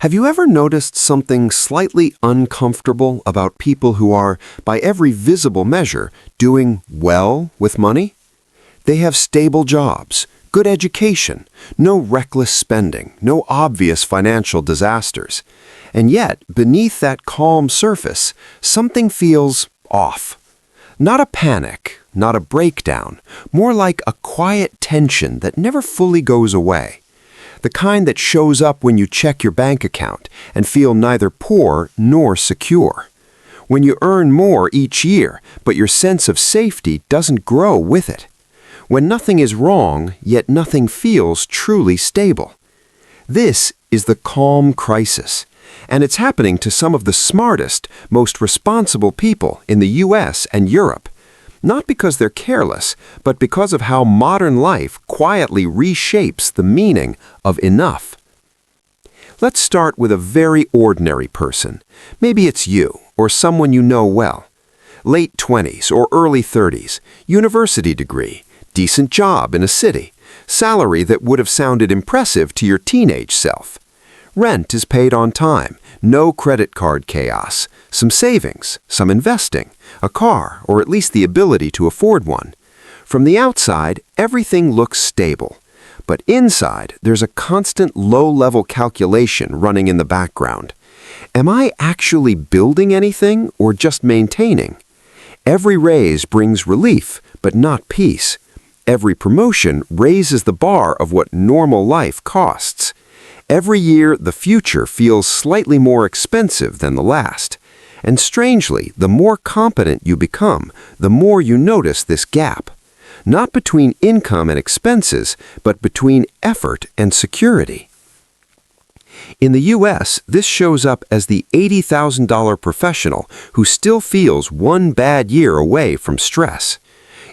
Have you ever noticed something slightly uncomfortable about people who are, by every visible measure, doing well with money? They have stable jobs, good education, no reckless spending, no obvious financial disasters. And yet, beneath that calm surface, something feels off. Not a panic, not a breakdown, more like a quiet tension that never fully goes away. The kind that shows up when you check your bank account and feel neither poor nor secure. When you earn more each year, but your sense of safety doesn't grow with it. When nothing is wrong, yet nothing feels truly stable. This is the calm crisis, and it's happening to some of the smartest, most responsible people in the US and Europe. Not because they're careless, but because of how modern life quietly reshapes the meaning of enough. Let's start with a very ordinary person. Maybe it's you, or someone you know well. Late 20s or early 30s, university degree, decent job in a city, salary that would have sounded impressive to your teenage self. Rent is paid on time, no credit card chaos, some savings, some investing, a car, or at least the ability to afford one. From the outside, everything looks stable. But inside, there's a constant low-level calculation running in the background. Am I actually building anything or just maintaining? Every raise brings relief, but not peace. Every promotion raises the bar of what normal life costs. Every year, the future feels slightly more expensive than the last. And strangely, the more competent you become, the more you notice this gap. Not between income and expenses, but between effort and security. In the US, this shows up as the $80,000 professional who still feels one bad year away from stress.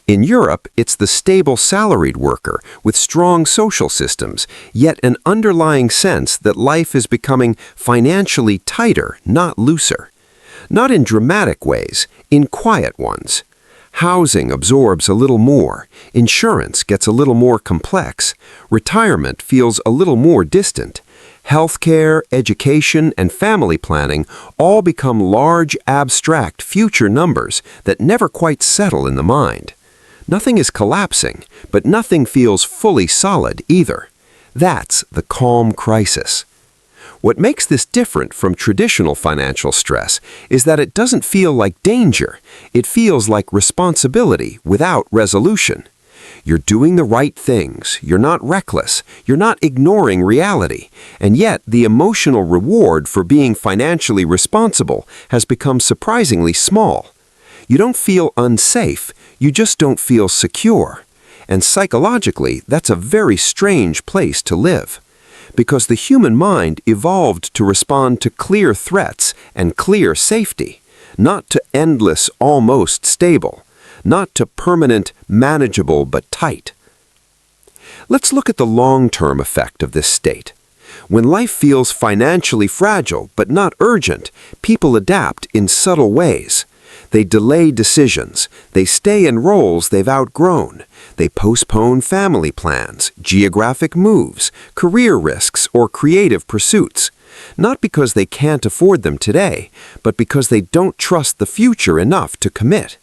In Europe, it's the stable salaried worker with strong social systems, yet an underlying sense that life is becoming financially tighter, not looser. Not in dramatic ways, in quiet ones. Housing absorbs a little more, insurance gets a little more complex, retirement feels a little more distant. Healthcare, education, and family planning all become large, abstract future numbers that never quite settle in the mind. Nothing is collapsing, but nothing feels fully solid either. That's the calm crisis. What makes this different from traditional financial stress is that it doesn't feel like danger. It feels like responsibility without resolution. You're doing the right things, you're not reckless, you're not ignoring reality, and yet the emotional reward for being financially responsible has become surprisingly small. You don't feel unsafe, you just don't feel secure. And psychologically, that's a very strange place to live. Because the human mind evolved to respond to clear threats and clear safety, not to endless, almost stable, not to permanent, manageable but tight. Let's look at the long-term effect of this state. When life feels financially fragile but not urgent, people adapt in subtle ways. They delay decisions, they stay in roles they've outgrown, they postpone family plans, geographic moves, career risks, or creative pursuits. Not because they can't afford them today, but because they don't trust the future enough to commit.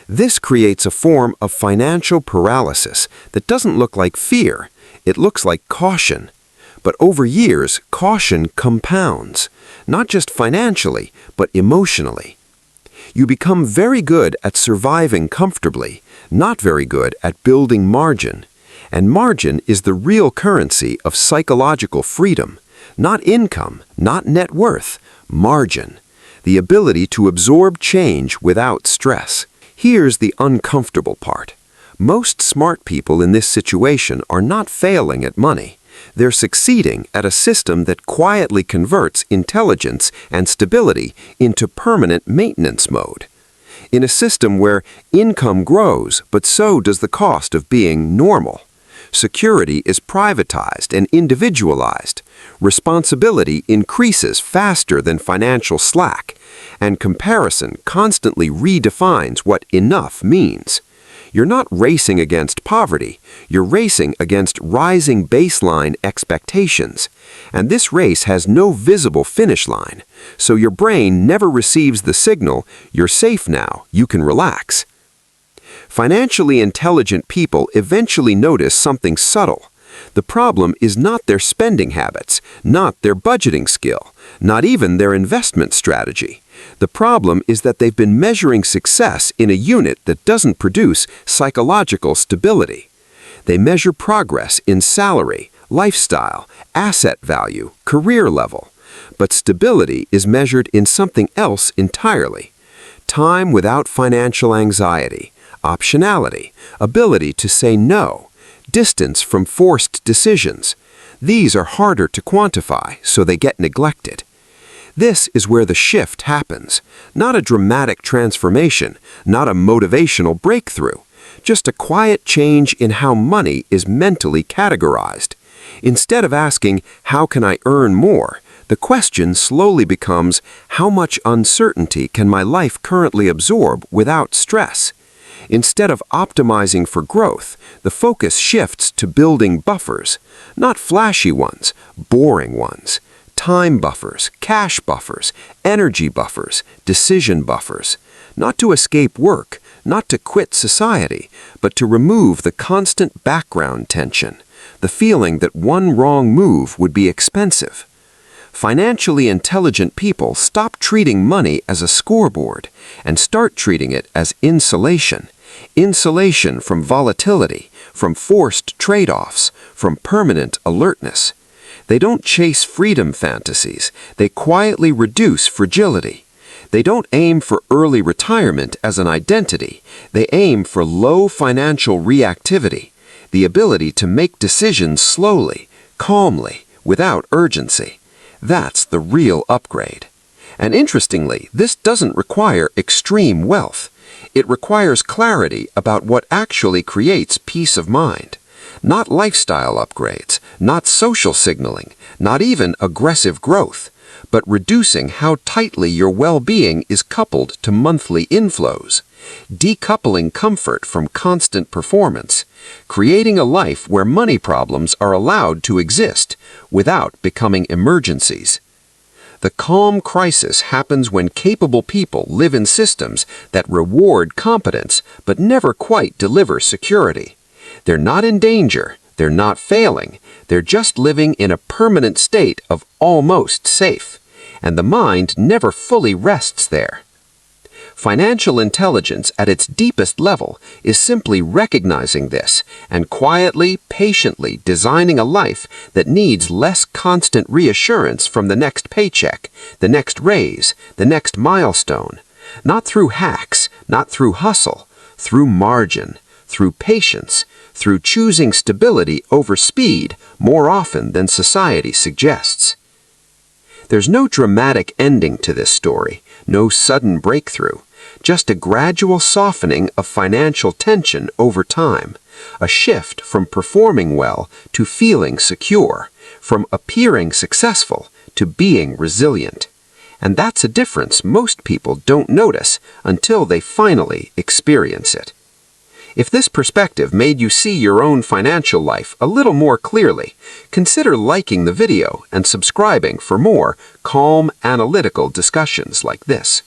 This creates a form of financial paralysis that doesn't look like fear, it looks like caution. But over years, caution compounds, not just financially, but emotionally. You become very good at surviving comfortably, not very good at building margin. And margin is the real currency of psychological freedom. Not income, not net worth, margin. The ability to absorb change without stress. Here's the uncomfortable part. Most smart people in this situation are not failing at money. They're succeeding at a system that quietly converts intelligence and stability into permanent maintenance mode. In a system where income grows, but so does the cost of being normal. Security is privatized and individualized. Responsibility increases faster than financial slack, and comparison constantly redefines what enough means. You're not racing against poverty, you're racing against rising baseline expectations. And this race has no visible finish line, so your brain never receives the signal, "You're safe now, you can relax." Financially intelligent people eventually notice something subtle. The problem is not their spending habits, not their budgeting skill, not even their investment strategy. The problem is that they've been measuring success in a unit that doesn't produce psychological stability. They measure progress in salary, lifestyle, asset value, career level. But stability is measured in something else entirely. Time without financial anxiety, optionality, ability to say no, distance from forced decisions. These are harder to quantify, so they get neglected. This is where the shift happens. Not a dramatic transformation, not a motivational breakthrough, just a quiet change in how money is mentally categorized. Instead of asking, "How can I earn more?" the question slowly becomes, "How much uncertainty can my life currently absorb without stress?" Instead of optimizing for growth, the focus shifts to building buffers, not flashy ones, boring ones. Time buffers, cash buffers, energy buffers, decision buffers. Not to escape work, not to quit society, but to remove the constant background tension, the feeling that one wrong move would be expensive. Financially intelligent people stop treating money as a scoreboard and start treating it as insulation. Insulation from volatility, from forced trade-offs, from permanent alertness. They don't chase freedom fantasies, they quietly reduce fragility. They don't aim for early retirement as an identity, they aim for low financial reactivity, the ability to make decisions slowly, calmly, without urgency. That's the real upgrade. And interestingly, this doesn't require extreme wealth. It requires clarity about what actually creates peace of mind. Not lifestyle upgrades, not social signaling, not even aggressive growth, but reducing how tightly your well-being is coupled to monthly inflows, decoupling comfort from constant performance, creating a life where money problems are allowed to exist without becoming emergencies. The calm crisis happens when capable people live in systems that reward competence but never quite deliver security. They're not in danger, they're not failing, they're just living in a permanent state of almost safe, and the mind never fully rests there. Financial intelligence at its deepest level is simply recognizing this and quietly, patiently designing a life that needs less constant reassurance from the next paycheck, the next raise, the next milestone. Not through hacks, not through hustle, through margin, through patience, through choosing stability over speed more often than society suggests. There's no dramatic ending to this story, no sudden breakthrough, just a gradual softening of financial tension over time, a shift from performing well to feeling secure, from appearing successful to being resilient. And that's a difference most people don't notice until they finally experience it. If this perspective made you see your own financial life a little more clearly, consider liking the video and subscribing for more calm, analytical discussions like this.